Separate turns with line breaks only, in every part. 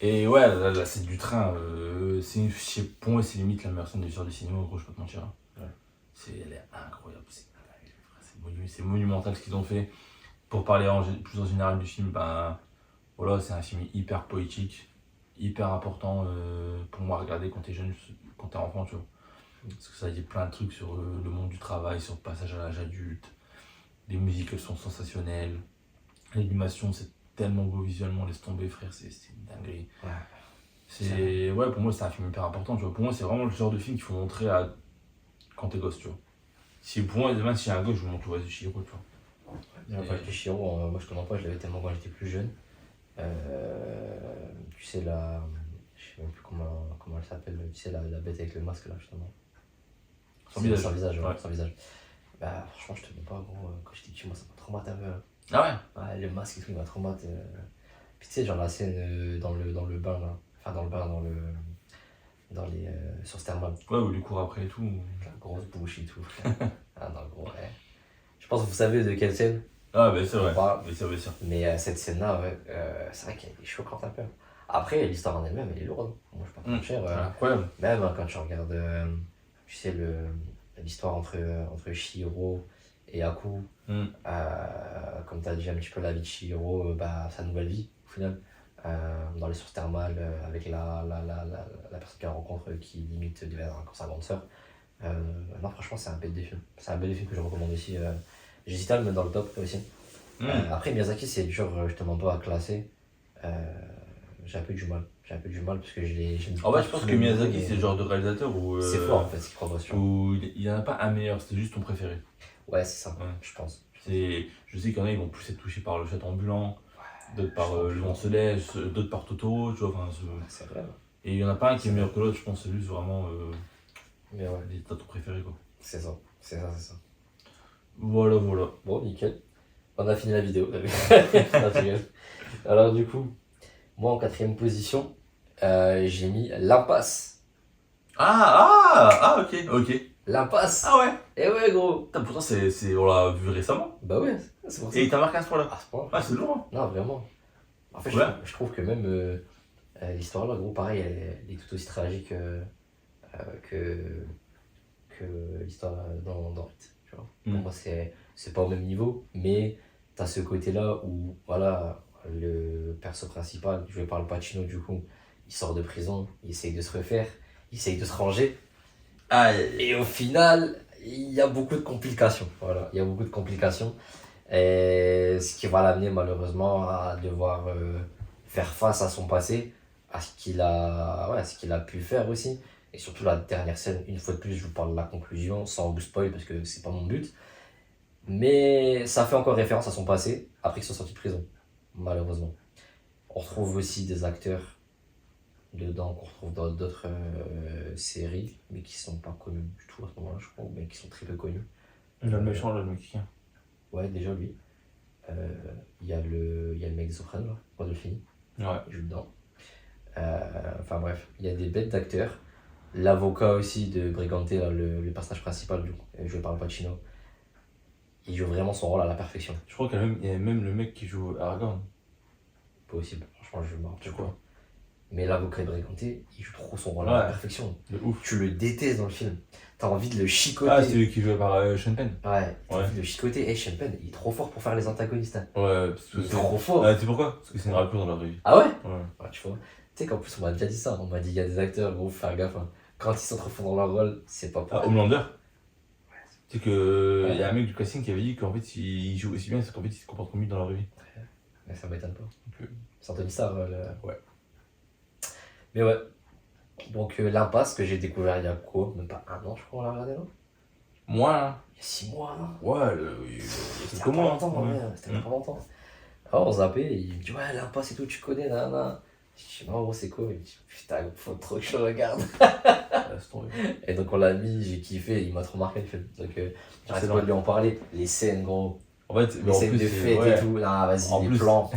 Et ouais, la scène du train, pour moi, c'est limite la meilleure scène de l'histoire du cinéma, gros, je peux te mentir.
Ouais.
Elle est incroyable, c'est monumental ce qu'ils ont fait. Pour parler plus en général du film, ben voilà, c'est un film hyper poétique, hyper important pour moi à regarder quand t'es jeune, quand t'es enfant, tu vois. Parce que ça dit plein de trucs sur le monde du travail, sur le passage à l'âge adulte. Les musiques, elles sont sensationnelles. L'animation, c'est tellement beau visuellement, laisse tomber, frère, c'est une dinguerie.
Ouais.
Ouais, pour moi, c'est un film hyper important, tu vois. Pour moi, c'est vraiment le genre de film qu'il faut montrer à quand t'es gosse, tu vois. Si pour moi, demain, si j'ai un gosse, je lui montre le voyage de Chihiro, tu vois.
Voyage de Chihiro, moi je te mens pas, je l'avais tellement quand j'étais plus jeune. Tu sais, je sais même plus comment elle s'appelle, tu sais, la bête avec le masque là, justement.
Sans visage.
Sans visage,
Ouais.
sans visage. Bah, franchement, je te mens pas, gros, quand j'étais petit, moi ça m'a traumatisé un peu.
Ah ouais?
Ouais, le masque et tout, il m'a traumatisé. Puis tu sais, genre la scène dans le bain là, enfin dans le bain, dans les sources thermales,
Ouais, ou lui court après et tout.
la grosse bouche et tout. Ah non, gros, ouais. Je pense que vous savez de quelle scène
Ah, bah c'est
on
vrai.
parle.
Mais c'est vrai, ça.
Mais cette scène-là, ouais, c'est vrai qu'elle est choquante un peu. Après, l'histoire en elle-même, elle est lourde. Moi, je peux pas te mentir.
Incroyable.
Même quand tu regardes, tu sais, l'histoire entre Chihiro et Aku, comme tu as dit un petit peu la vie de Chihiro, sa nouvelle vie, au final, dans les sources thermales, avec la personne qu'elle rencontre qui limite devient encore sa grande sœur. Non, franchement, c'est un bête des films. C'est un bel des films que je recommande aussi. J'hésite à le mettre dans le top aussi. Après, Miyazaki, c'est dur, je te mens pas, à classer. J'ai un peu du mal. J'ai un peu du mal parce que j'aime
En
pas
fait, je pense
tous
que
les mots,
Miyazaki,
mais
c'est le genre de réalisateur où.
c'est fort en fait, ce qu'il propose. Tu vois.
Où il y en a pas un meilleur, c'est juste ton préféré.
Ouais, c'est ça,
Ouais.
je pense.
Je sais qu'il y en a, ils vont plus être touchés par le chat ambulant, d'autres par
je
Le
pense.
Vent se lève, d'autres par Toto, tu vois.
C'est vrai.
Et il y en a pas un qui est meilleur que l'autre, je pense, c'est juste vraiment.
Mais ouais,
T'as ton préféré, quoi.
c'est ça. C'est ça, c'est ça.
Voilà, voilà.
Bon, nickel. On a fini la vidéo. Non, je rigole. Alors, du coup, moi en quatrième position, j'ai mis l'impasse.
Ok, ok.
L'impasse.
Ah ouais.
Eh ouais, gros.
Putain, pourtant, on l'a vu récemment.
Bah ouais, c'est pour ça.
Et il t'a marqué à ce point-là.
À ce point.
Ah, c'est lourd, hein.
Non, vraiment. En fait,
Ouais.
je trouve que même l'histoire là, gros, pareil, elle est tout aussi tragique que, que l'histoire dans Hit. Tu vois. Pour moi, c'est pas au même niveau, mais t'as ce côté-là où, voilà, le perso principal, joué par le Pacino, du coup, il sort de prison, il essaye de se refaire, il essaye de se ranger, et au final, il y a beaucoup de complications. Voilà, il y a beaucoup de complications. Et ce qui va l'amener malheureusement à devoir faire face à son passé, à ce qu'il a pu faire aussi. Et surtout la dernière scène, une fois de plus, je vous parle de la conclusion, sans vous spoil parce que c'est pas mon but. Mais ça fait encore référence à son passé, après qu'il soit sorti de prison, malheureusement. On retrouve aussi des acteurs dedans qu'on retrouve dans d'autres séries, mais qui sont pas connus du tout à ce moment-là, je crois, mais qui sont très peu connus.
Le méchant, là, le mexicain.
Ouais, déjà lui. Il y a le mec de Soprano, là, Rodolphini,
Ouais.
il joue dedans. Enfin bref, il y a des bêtes d'acteurs. L'avocat aussi de Brigante, là, le personnage principal, joué par Al Pacino, il joue vraiment son rôle à la perfection.
Je crois qu'il y a même le mec qui joue Aragorn.
Possible, franchement, je me rappelle
Tu
quoi.
crois?
Mais l'avocat de Brigante, il joue trop son rôle à la perfection.
De ouf.
Tu le détestes dans le film. T'as envie de le chicoter.
Ah, c'est lui qui joue par Sean Penn.
Ouais, t'as envie de le chicoter. Sean Penn, il est trop fort pour faire les antagonistes. Hein.
Ouais, parce que
Il est trop fort.
Ah, tu sais pourquoi? Parce que c'est une raccourci dans la vraie vie.
Ah ouais?
Ouais.
Ouais, tu vois. Tu sais qu'en plus, on m'a déjà dit ça. On m'a dit, il y a des acteurs, gros, faut faire gaffe. Hein. Quand ils sont trop forts dans leur rôle, c'est pas pour
Ah,
eux.
Homelander. Tu sais que
Ouais.
y a un mec du casting qui avait dit qu'en fait, il joue aussi bien, c'est qu'en fait, il se comporte comme lui dans la vraie vie.
Mais ça m'étonne pas.
Donc,
C'est Anthony Starr,
ouais.
Mais ouais. Donc, l'impasse que j'ai découvert il y a quoi? Même pas un an, je crois, on l'a regardé, non?
Moi, hein.
Il y a 6 mois, là.
Ouais, il y a
C'était
quelques
pas
mois.
longtemps,
hein.
ouais. C'était pas longtemps. Alors, on zappait, et il me dit, ouais, l'impasse et tout, tu connais, nanana. Je dis, non, gros, c'est quoi? Il me dit, putain, faut trop que je le regarde.
Laisse tomber.
Et donc, on l'a mis, j'ai kiffé, il m'a trop marqué le film. Donc, j'arrête
C'est
pas de lui en parler. Les scènes, gros.
En fait,
Les scènes de fête et tout. Ah, vas-y,
En
les
plus-
plans.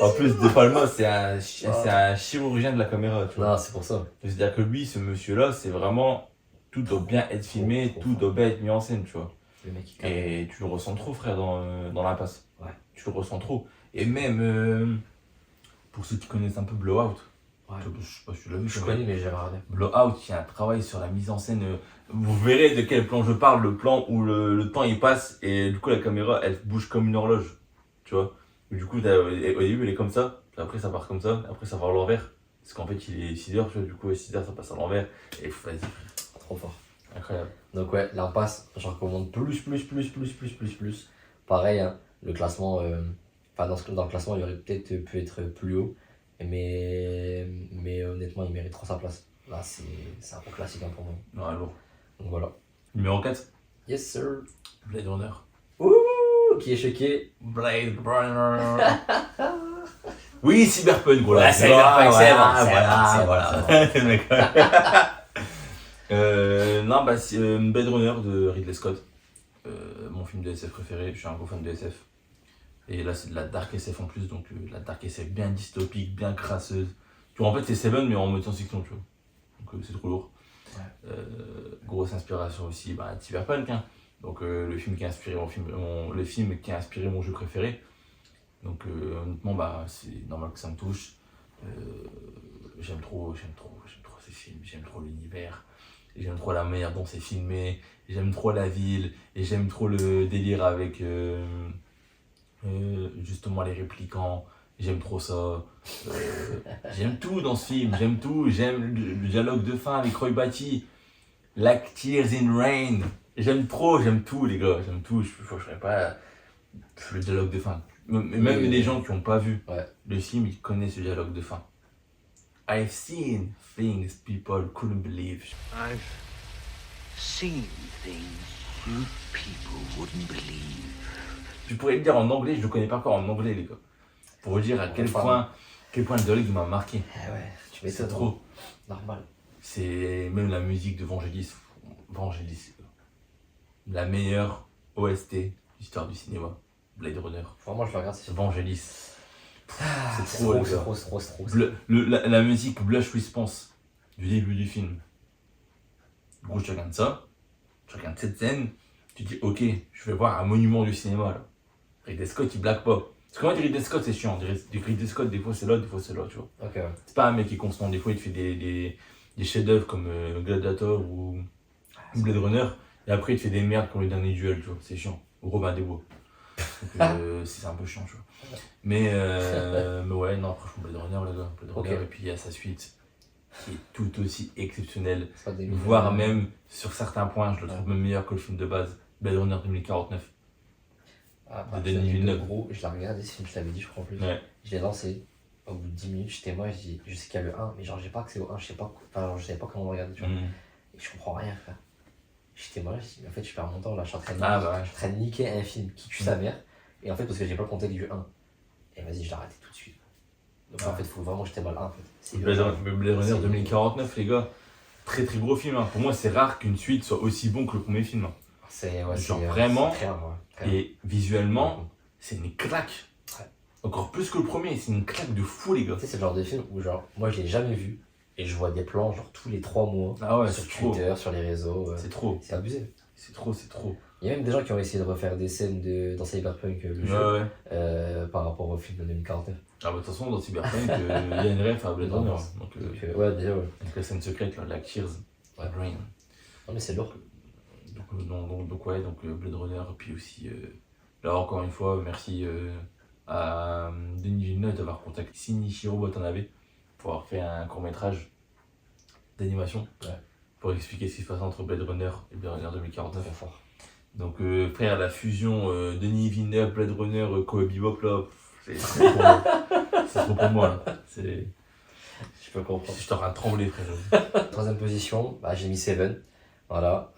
En plus, De Palma, c'est un chirurgien de la caméra, tu vois.
Non, c'est pour ça.
C'est-à-dire que lui, ce monsieur-là, c'est vraiment. Tout doit bien être filmé,
trop
tout doit bien être mis en scène, tu vois.
Le mec, il capte.
Et tu le ressens trop, frère, dans l'impasse.
Ouais.
Tu le ressens trop. Et même, pour ceux qui connaissent un peu Blowout,
Ouais.
Je sais pas si tu l'as vu.
Je connais, mais j'ai regardé.
Blowout, il y a un travail sur la mise en scène. Vous verrez de quel plan je parle, le plan où le temps il passe et du coup la caméra elle bouge comme une horloge. Tu vois. Et du coup, au début elle est comme ça, puis après ça part comme ça, après ça va à l'envers. Parce qu'en fait il est 6h, tu vois, du coup à 6h ça passe à l'envers. Et vas-y,
Trop fort.
incroyable.
Donc ouais, l'impasse, je recommande plus. Pareil, hein, le classement, enfin dans le classement, il aurait peut-être pu être plus haut, mais honnêtement, il mérite trop sa place. Là, c'est un peu classique hein, pour moi.
Non, lourd.
Donc voilà.
Numéro 4,
Yes sir.
Blade Runner.
Ouh, qui est choqué.
Blade Runner. Oui, Cyberpunk, voilà.
Ouais, Cyberpunk, c'est
Le mec. Non, bah, Blade Runner de Ridley Scott. Mon film de SF préféré, je suis un gros fan de SF. Et là, c'est de la dark SF en plus, donc la dark SF bien dystopique, bien crasseuse. Tu vois, en fait, c'est Seven, mais en mode science-fiction, tu vois. Donc c'est trop lourd.
Ouais.
Grosse inspiration aussi, bah, Cyberpunk, hein. Donc le film qui a inspiré le film qui a inspiré mon jeu préféré. Donc honnêtement, bah, c'est normal que ça me touche. J'aime trop ces films, j'aime trop l'univers, j'aime trop la manière dont c'est filmé, j'aime trop la ville, et j'aime trop le délire avec justement les réplicants, j'aime trop ça. J'aime tout dans ce film, j'aime tout, j'aime le dialogue de fin avec Roy Batty, Like Tears in Rain, j'aime tout les gars, j'aime tout, je ferais pas le dialogue de fin. Même les gens qui n'ont pas vu le film, ils connaissent le dialogue de fin. I've seen things people couldn't believe.
I've seen things you people wouldn't believe.
Je pourrais le dire en anglais, je le connais pas encore en anglais les gars. Pour vous dire à quel point le dialogue il m'a marqué.
Eh ouais, tu
C'est
m'étonnes.
trop.
Normal.
C'est même la musique de Vangelis, la meilleure OST de l'histoire du cinéma. Blade Runner.
Vraiment, je le regarde, c'est
Vangelis.
c'est trop, c'est trop.
La musique Blush Response du début du film. Du coup, tu regardes ça, tu regardes cette scène, tu dis ok, je vais voir un monument du cinéma là. Ridley Scott il blague pas. Parce que moi, Ridley Scott c'est chiant. Ridley Scott, des fois c'est là, des fois c'est là, tu vois.
Ok, ouais.
C'est pas un mec qui est constant. Des fois, il te fait des chefs-d'œuvre comme Gladiator ou Blade Runner. Et après, il te fait des merdes comme le dernier duel, tu vois. C'est chiant. Ou Robin des Bois. Donc, c'est un peu chiant, tu vois. Mais ouais, non, franchement, Blade Runner, les gars. Blade Runner,
Ok.
et puis il y a sa suite qui est tout aussi exceptionnelle.
C'est pas des
Voire même, sur certains points, je le trouve même meilleur que le film de base. Blade Runner 2049.
Ah,
de
bah,
Denis Villeneuve.
Gros, je l'ai regardé ce film, je t'avais dit, je crois en plus.
Ouais.
Je l'ai lancé. Au bout de 10 minutes, j'étais moi, je dis, je sais qu'il y a le 1, mais genre, j'ai pas accès au 1, je sais pas, enfin, je savais pas comment le regarder, tu vois. Et je comprends rien, frère. J'étais moi, je dis, mais en fait, je perds mon temps là, je suis en train de, je suis en train de niquer un film qui tue sa mère. Et en fait, parce que j'ai pas le contexte du 1. Et vas-y, je l'ai arrêté tout de suite. Donc en fait, faut vraiment jeter mal 1 en fait.
Blade Runner 2049, les gars. Très très gros film. Hein. Pour moi, c'est rare qu'une suite soit aussi bon que le premier film. Hein.
C'est
genre vraiment.
Très rare, ouais.
Et visuellement, c'est une claque.
Ouais.
Encore plus que le premier, c'est une claque de fou, les gars.
Tu sais, c'est le genre de film où, genre, moi je l'ai jamais vu. Et je vois des plans, genre, tous les 3 mois.
Ah ouais,
sur
c'est trop.
Twitter, sur les réseaux.
C'est trop.
C'est abusé.
C'est trop, c'est trop.
Il y a même des gens qui ont essayé de refaire des scènes dans Cyberpunk, le jeu,
Ouais.
par rapport au film de 2049.
Ah bah de toute façon, dans Cyberpunk, il y a une ref à Blade Runner. Donc,
ouais, déjà, ouais.
avec la scène secrète, là, la Tears,
Ouais.
Rain.
Non, mais c'est lourd.
Donc ouais, donc Blade Runner, et puis aussi, là encore une fois, merci à Denis Villeneuve d'avoir contacté Shinichiro Watanabe pour avoir fait un court-métrage d'animation pour expliquer ce qui se passe entre Blade Runner et Blade Runner 2049.
Très fort.
Donc frère, la fusion Denis Villeneuve, Blade Runner, Cowboy Bebop là, c'est trop pour moi. C'est trop pour moi là.
Je peux comprendre.
Je suis en train de trembler frère.
Troisième position, bah, j'ai mis Seven. Voilà,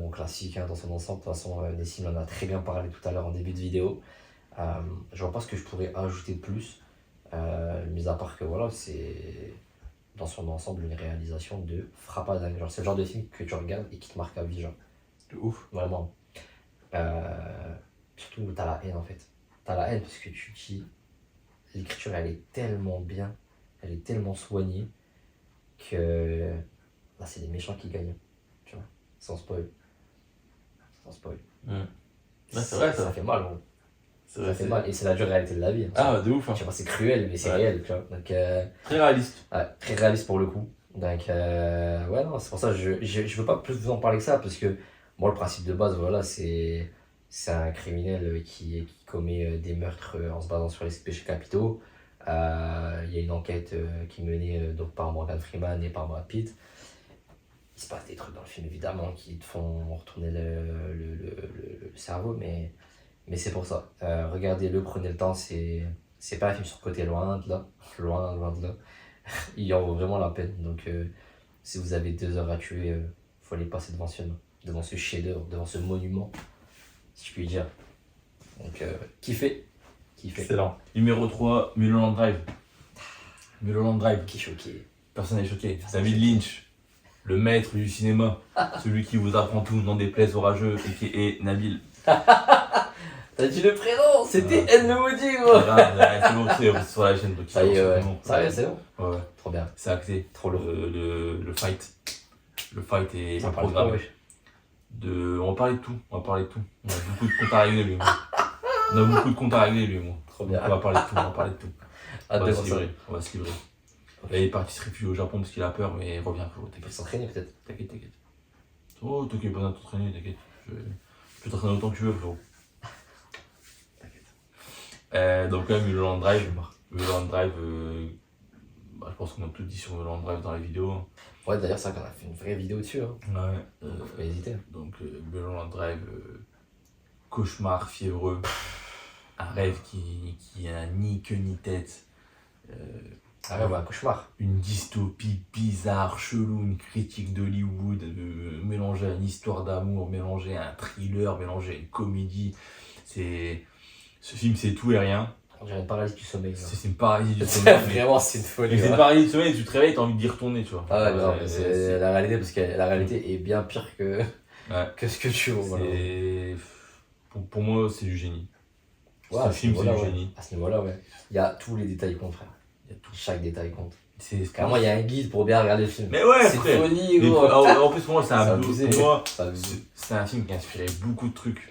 bon classique hein, dans son ensemble. De toute façon, Nessim en a très bien parlé tout à l'heure en début de vidéo. Je vois pas ce que je pourrais ajouter de plus, mis à part que voilà, c'est dans son ensemble une réalisation de frappadingue. Genre, c'est le genre de film que tu regardes et qui te marque à vie, genre.
De ouf.
Vraiment. Surtout, t'as la haine en fait. T'as la haine parce que tu dis, l'écriture elle est tellement bien, elle est tellement soignée que là c'est les méchants qui gagnent. Tu vois, sans spoil. Sans spoil.
Ouais, c'est vrai,
ça fait mal. Hein.
C'est
Ça
vrai,
fait
c'est-
mal. Et c'est la dure réalité de la vie. Hein.
Ah, de ouf. Hein.
Je sais pas, c'est cruel, mais c'est
Ouais.
réel, tu vois. Donc,
Très réaliste.
ouais, très réaliste pour le coup. Donc, ouais, non, c'est pour ça que je veux pas plus vous en parler que ça, parce que moi, le principe de base, voilà, c'est un criminel qui commet des meurtres en se basant sur les péchés capitaux. Il y a une enquête qui est menée donc par Morgan Freeman et par Brad Pitt. Il se passe des trucs dans le film, évidemment, qui te font retourner le cerveau, mais c'est pour ça. Regardez-le, prenez le temps, c'est pas un film sur le côté loin de là. Loin de là. Il en vaut vraiment la peine. Donc, si vous avez 2 heures à tuer, faut aller passer devant ce chef-d'œuvre, devant ce monument, si je puis dire. Donc, kiffez.
Excellent. Numéro 3, Mulholland Drive. Mulholland Drive.
Qui est choqué.
Personne n'est choqué.
Personne
David
n'est
Lynch, le maître du cinéma, celui qui vous apprend tout, n'en déplaise orageux, et Nabil.
T'as dit le prénom, c'était N. Maudit, gros.
Voilà, c'est bon, c'est sur la chaîne. Donc,
Ça y est, ouais.
bon.
Ça y est, c'est bon.
Ouais, ouais.
Trop bien.
C'est acté.
Trop lourd.
Le fight. Le fight est
Ça parle de
programmé.
quoi, wesh.
On va parler de tout. On a beaucoup de comptes à régler, lui et moi. On a beaucoup de comptes à régler, lui et moi.
Trop
Donc,
bien.
on va parler de tout.
Hâte
On
de
va
voir
se
ça.
livrer. On va se livrer. Là, il est parti se réfugier au Japon parce qu'il a peur, mais il revient, frérot.
Il faut
T'inquiète.
s'entraîner peut-être.
T'inquiète. Oh, t'inquiète, pas besoin de t'entraîner, t'inquiète. Je peux t'entraîner autant que tu veux, frérot. T'inquiète. Donc, quand même, Mulholland
Je
Drive.
suis mort.
Mulholland Drive, je pense qu'on a tout dit sur Mulholland Drive dans la vidéo.
Ouais, d'ailleurs, c'est vrai qu'on a fait une vraie vidéo dessus. Hein.
Ouais.
Faut pas hésiter.
Donc, Mulholland Drive, cauchemar fiévreux. Un rêve qui a ni queue ni tête.
Ah ouais, bah, un cauchemar.
Une dystopie bizarre, chelou, une critique d'Hollywood, mélangée à une histoire d'amour, mélangée à un thriller, mélangée à une comédie. Ce film, c'est tout et rien.
On dirait une paralysie du sommeil. genre.
C'est une paradis du sommeil.
Vraiment, c'est une folie.
C'est une
ouais.
paradis du sommeil, tu te réveilles, t'as envie d'y retourner, tu vois.
Ah ouais, non, mais
c'est
c'est la réalité, parce que la réalité est bien pire
Ouais.
que ce que tu vois. Voilà.
Pour moi, c'est du génie.
Ouais,
Ce
à ce
film, c'est du
niveau-là, ouais.
génie.
À ce niveau-là, ouais. Il y a tous les détails comptent, frère.
Il y a tout.
Chaque détail compte.
C'est
Carrément, il y a un guide pour bien regarder le film.
Mais ouais,
c'est
frère.
folie,
Mais
gros.
en plus, pour moi,
C'est abusé.
pour moi,
C'est abusé.
c'est un film qui a inspiré beaucoup de trucs.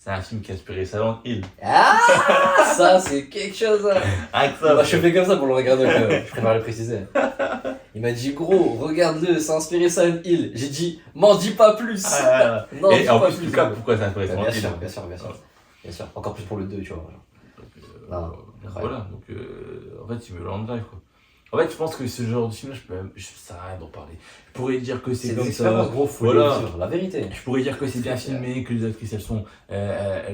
C'est un film qui a inspiré Silent Hill.
Ah, ça, c'est quelque chose. Hein.
Avec
Il m'a chopé comme ça pour le regarder, je préfère le préciser. Il m'a dit, gros, regarde-le, c'est inspiré Silent Hill. J'ai dit, m'en dis pas plus. Non,
Et
dis
en
pas
plus, tu captes pourquoi c'est inspiré Silent
Bien
Hill.
sûr, bien sûr, bien sûr. Bien sûr. Encore plus pour le 2, tu vois. Non,
Voilà, donc en fait, il me le drive quoi. En fait, je pense que ce genre de film, je sers à rien d'en parler. Je pourrais dire que c'est
C'est
comme
des
ça.
expériences, gros, faut
Voilà.
les vivre, la vérité.
Je pourrais dire que c'est bien
C'est
filmé, que les actrices elles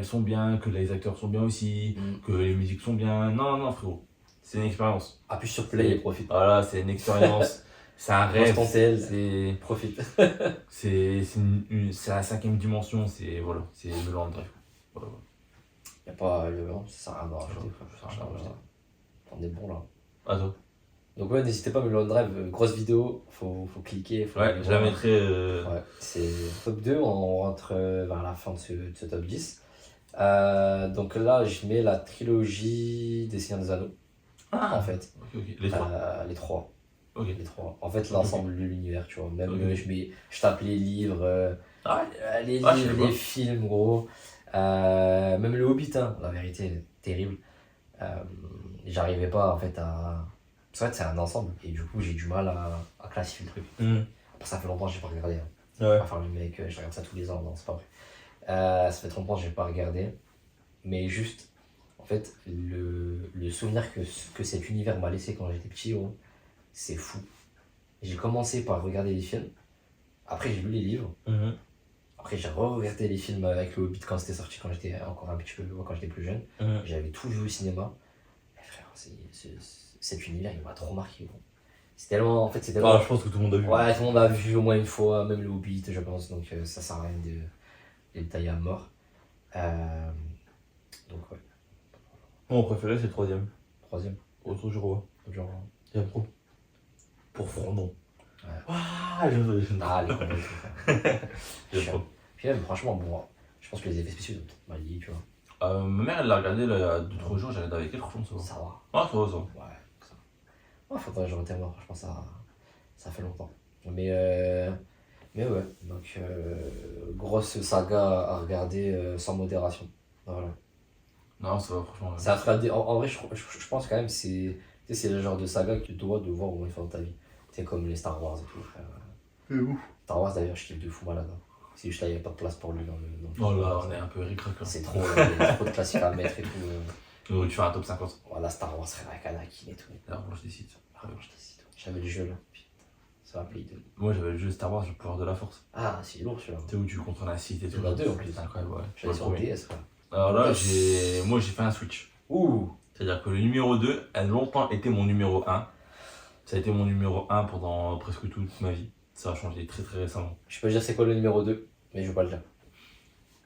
sont bien, que les acteurs sont bien aussi, que les musiques sont bien. Non, frérot. C'est une expérience.
Appuie sur play et profite.
Voilà, c'est une expérience. C'est un rêve.
Pense ton tel.
C'est
Profite.
la 5ème dimension. C'est Mulholland Drive. Voilà.
Y'a pas le vent, ça sert à rien d'en rajouter, frère.
Ça sert à rien d'en rajouter.
On est bon là.
À toi.
Donc ouais, n'hésitez pas, Mulholland Drive, grosse vidéo, faut cliquer. Faut
Ouais,
aller
je la
voir.
mettrai.
Ouais, c'est top 2, on rentre vers la fin de ce top 10. Donc là, je mets la trilogie des Seigneurs des Anneaux, en fait.
Ok. Les trois.
Les trois.
Ok.
Les trois. En fait, l'ensemble de l'univers, tu vois. Même
Ok.
je tape les livres,
Ah
les
Ah, je
livres,
sais pas.
les films, gros. Même le Hobbit, hein, la vérité, terrible. J'arrivais pas en fait à. C'est vrai que c'est un ensemble et du coup j'ai du mal à classifier le truc. Après, ça fait longtemps que j'ai pas regardé. Hein.
Ouais.
Enfin, le mec, je regarde ça tous les ans, non, c'est pas vrai. Ça fait trop longtemps que j'ai pas regardé. Mais juste, en fait, le souvenir que cet univers m'a laissé quand j'étais petit, gros, c'est fou. J'ai commencé par regarder les films. Après, j'ai lu les livres. Après, j'ai re-regardé les films avec le Hobbit quand c'était sorti, quand j'étais encore un petit peu, quand j'étais plus jeune. J'avais tout vu au cinéma. Mais frère, cet univers, il m'a trop marqué, gros. C'est tellement, en fait, c'est tellement.
Ah, je pense que tout le monde a vu.
Ouais, tout le monde a vu au moins une fois, même le Hobbit, je pense, donc ça sert à rien de détailler à mort. Donc, ouais,
Mon préféré, c'est le 3ème.
troisième.
Autre jour,
Genre.
il y a pro. Pour Frondon.
Ouais.
Ah, je
Ah, les combats, tout ça.
J'aime trop.
Puis même, franchement, bon, je pense que les effets spéciaux sont peut-être mal liés, tu vois.
Ma mère, elle l'a regardé là, il y a 2-3 jours, j'ai regardé avec elle, franchement, ça va.
Ça va.
Ah, ça va.
Ouais, ça. Ouais, faudrait que j'aurais été mort, franchement, ça fait longtemps. Mais ouais, donc, grosse saga à regarder sans modération. Voilà.
Non, ça va, franchement.
C'est un truc en vrai, je pense quand même, c'est le genre de saga que tu dois devoir au moins une fois dans ta vie. C'est comme les Star Wars et tout, frère.
C'est ouf.
Star Wars, d'ailleurs, je kiffe de fou malade. Hein. C'est juste là, il n'y a pas de place pour lui dans le
Oh là, on est un peu ric-rac.
C'est trop, il y a trop de classiques à mettre et tout.
Tu fais un top 50.
Voilà, Star Wars, frère, avec Anakin et tout.
La revanche des Sith.
J'avais le jeu là, putain. Ça m'a appelé de.
Moi j'avais le jeu Star Wars, le pouvoir de la force.
Ah, c'est lourd celui-là.
Tu sais où tu contrôles un Sith et tout.
Il y en a deux en plus.
C'est incroyable, ouais.
J'allais sur
premier.
DS, frère.
Alors là,
DS.
moi j'ai fait un switch.
Ouh.
C'est-à-dire que le numéro 2 a longtemps été mon numéro 1. Ça a été mon numéro 1 pendant presque toute ma vie. Ça a changé très très récemment.
Je peux dire c'est quoi le numéro 2, mais je veux pas le dire.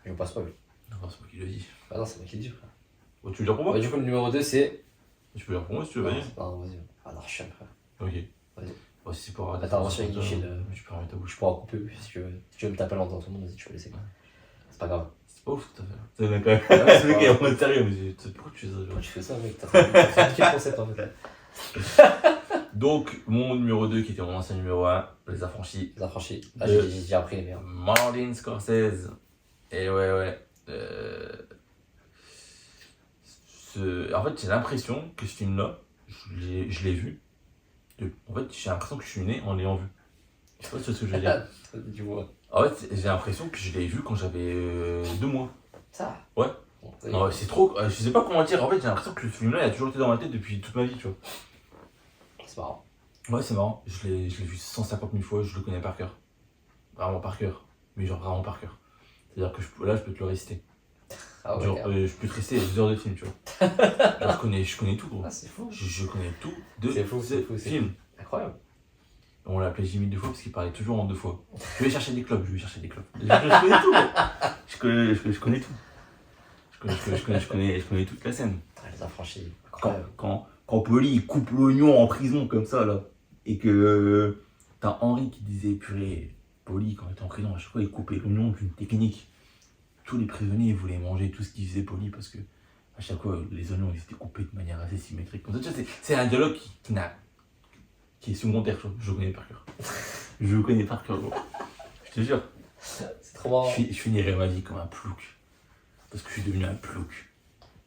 Je veux pas spoil.
Non, c'est moi qui le dis.
Ah non, c'est moi qui le dis, frère.
Oh, tu veux le dire pour moi?
Ouais, du coup, le numéro 2, c'est.
Tu peux le dire pour moi si tu veux, vas-y.
Non, vas-y. Ah, Narsham, frère.
Ok.
Vas-y.
Bon, si c'est pour arrêter.
Intervention inutile.
Tu peux remettre ta bouche.
Je pourrais en couper si tu veux. Si tu veux me taper dans tout le monde, vas-y, tu peux laisser. C'est pas grave.
C'est pas ouf ce que t'as fait. C'est bien quand même.
Ouais,
C'est le gars en mode sérieux, mais pourquoi tu fais ça?
Pourquoi tu fais ça, mec? T'as fait quel concept en fait?
Donc, mon numéro 2 qui était mon ancien numéro 1, Les Affranchis.
Les affranchis. Ah,
De-
j'ai appris les meilleurs.
Martin Scorsese. Et ouais. En fait, j'ai l'impression que ce film-là, je l'ai vu. En fait, j'ai l'impression que je suis né en l'ayant vu. Je sais pas si tu vois ce que je veux dire.
Du vois.
En fait, j'ai l'impression que je l'ai vu quand j'avais 2 mois.
Ça?
Ouais.
Bon,
Non, c'est trop. Je sais pas comment dire. En fait, j'ai l'impression que ce film-là, il a toujours été dans ma tête depuis toute ma vie, tu vois.
c'est marrant.
Ouais, c'est marrant. Je l'ai vu 150 000 fois, je le connais par cœur. Vraiment par cœur. Mais genre vraiment par cœur. C'est-à-dire que là, je peux te le réciter.
Ah ouais,
Genre,
carrément.
je peux te réciter 2 heures de film, tu vois. Genre, je connais tout, gros.
Ah, c'est fou.
Je connais tout de
C'est fou,
ce
c'est fou, c'est
film.
Incroyable.
On l'appelait Jimmy 2 fois parce qu'il parlait toujours en 2 fois. Je vais chercher des clubs, je vais chercher des clubs. Je connais tout, gros. Je connais tout. Je connais toute la scène.
Ah, les affranchis.
Quand,
Incroyable.
quand Polly il coupe l'oignon en prison comme ça là, et que t'as Henri qui disait purée, Polly quand il était en prison, à chaque fois il coupait l'oignon d'une technique. Tous les prisonniers voulaient manger tout ce qu'il faisait Polly parce que à chaque fois les oignons ils étaient coupés de manière assez symétrique. Comme ça, tu vois, c'est un dialogue qui est secondaire, tu vois. Je le connais par cœur. Je le connais par cœur, gros. Je te jure.
C'est trop marrant.
Je finirai ma vie comme un plouc. Parce que je suis devenu un plouc.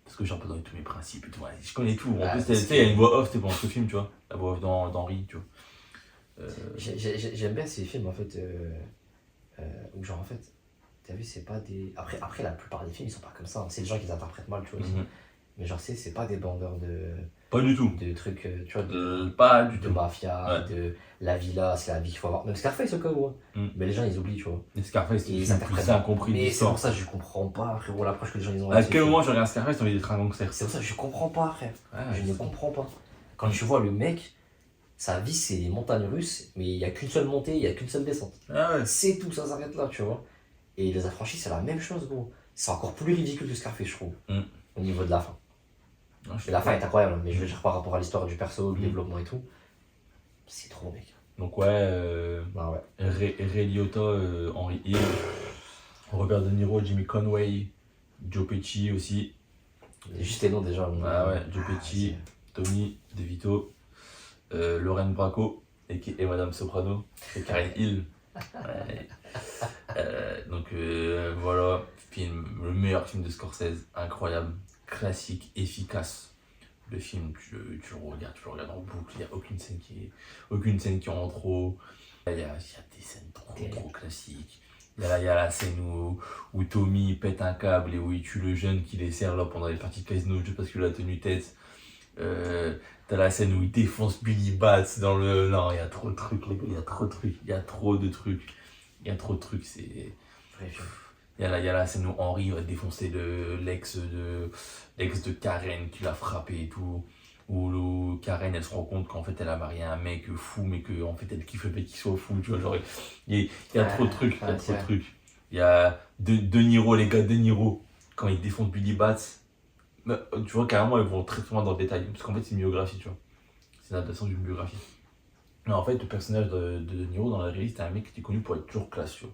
Parce que j'ai abandonné tous mes principes et tout. Ouais, je connais tout. En
Ouais,
plus, tu sais, il y a une voix off, c'était pendant ce film, tu vois. La voix off d'Henri, tu vois.
J'aime bien ces films en fait où genre en fait t'as vu c'est pas des après la plupart des films ils sont pas comme ça hein. C'est les gens qui les interprètent mal tu vois aussi.
Mhm.
Mais genre c'est pas des bandeurs
Pas du tout.
de trucs tu vois
Pas du
de
tout.
mafia de la villa c'est la vie qu'il faut avoir même Scarface au cas où hein.
Mhm.
Mais les gens ils oublient tu vois
Et Scarface,
Et ils
c'est le
interprètent
plus incompris de
mais c'est
l'histoire.
pour ça que je comprends pas frérot l'approche que les gens ils ont
À
là-dessus,
quel
tu vois.
moment je regarde Scarface, t'as envie d'être un gangster?
C'est pour ça que je comprends pas frère
Ouais,
je ne comprends pas quand tu vois le mec sa vie c'est les montagnes russes mais il y a qu'une seule montée il y a qu'une seule descente.
Ah ouais.
C'est tout, ça s'arrête là, tu vois. Et Les Affranchis, c'est la même chose, gros. C'est encore plus ridicule que Scarface, je trouve,
Mm.
au niveau de la fin.
Non, je
Et la fin est incroyable, mais je veux dire par rapport à l'histoire du perso, le
Mm.
développement et tout. C'est trop, mec.
Donc ouais,
Ah ouais.
Ray Liotta, Henry Hill, Robert De Niro, Jimmy Conway, Joe Pesci aussi.
Et juste les noms déjà.
Ah ouais, Joe Pesci, Tommy DeVito, Lorraine Bracco et Madame Soprano et Karen Hill. Ouais. Donc voilà, le meilleur film de Scorsese, incroyable, classique, efficace. Le film, tu le regardes en boucle, il n'y a aucune scène qui est en trop. Il y a des scènes trop classiques. Il y a la scène où Tommy pète un câble et où il tue le jeune qui les sert là pendant les parties de casino juste parce qu'il a tenu tête. T'as la scène où il défonce Billy Bats dans le... Non, il y a trop de trucs, les gars, il y a trop de trucs, c'est... Il y a la scène où Henry va défoncer l'ex de Karen qui l'a frappé et tout. Où Karen elle se rend compte qu'en fait elle a marié un mec fou mais qu'en fait elle kiffe le fait qu'il soit fou, tu vois. Genre, il y a trop de trucs, Il y a De Niro, les gars, De Niro, quand ils défoncent Billy Bats. Tu vois, carrément, ils vont très souvent dans le détail. Parce qu'en fait, c'est une biographie, tu vois. C'est une adaptation d'une biographie. Mais en fait, le personnage de Niro dans la réalité, c'était un mec qui était connu pour être toujours classe, tu vois.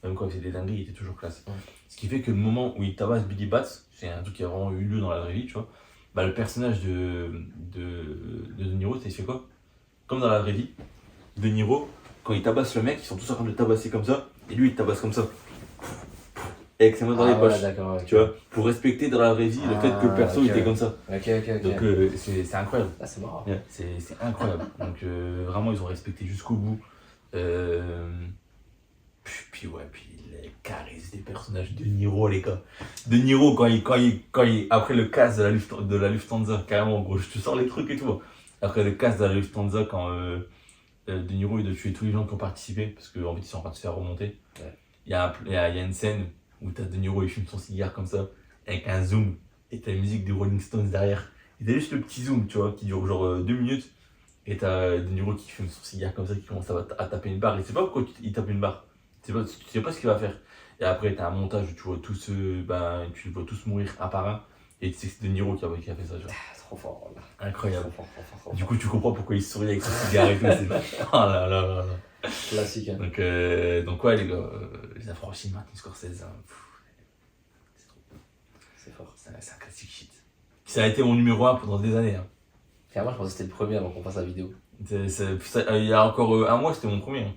Même quand il faisait des dingueries, il était toujours classe.
Ouais.
Ce qui fait que le moment où il tabasse Billy Bats, c'est un truc qui a vraiment eu lieu dans la vraie vie, tu vois. Bah, le personnage de Niro, il fait quoi? Comme dans la vraie vie, De Niro, quand il tabasse le mec, ils sont tous en train de le tabasser comme ça, et lui il tabasse comme ça. avec ses mains dans les
ouais,
poches.
d'accord, ok.
Tu vois, pour respecter dans la vraie vie le fait que le perso
ok,
il était
ouais.
comme ça.
Ok.
Donc c'est incroyable.
Ah, c'est marrant.
Ouais, c'est incroyable. Donc vraiment ils ont respecté jusqu'au bout. Puis les charismes des personnages de Niro, les gars. De Niro quand il après le casse de la Lufthansa, carrément gros, je te sors les trucs et tout. Après le casse de la Lufthansa quand De Niro il doit tuer tous les gens qui ont participé parce qu'en fait ils sont en train de se faire remonter.
Ouais.
Il y a une scène où t'as De Niro il fume son cigare comme ça avec un zoom et t'as la musique des Rolling Stones derrière. Et t'as juste le petit zoom tu vois qui dure genre 2 minutes et t'as De Niro qui fume son cigare comme ça qui commence à taper une barre et c'est pas pourquoi il tape une barre. Tu sais pas ce qu'il va faire. Et après t'as un montage où tu vois tous tu les vois tous mourir un par un et tu sais que c'est De Niro qui a fait ça tu vois.
Trop fort, là.
Incroyable.
Trop
Du
fort.
coup tu comprends pourquoi il sourit avec son cigare et tout. Oh là là là là.
Classique, hein.
Donc ouais les gars, les affranchis Martin Scorsese, hein, c'est trop.
C'est fort.
C'est un classique shit. Ça a été mon numéro 1 pendant des années. Hein.
Carrément, je pensais que c'était le premier avant qu'on fasse la vidéo.
Il y a encore un mois, c'était mon premier. Hein.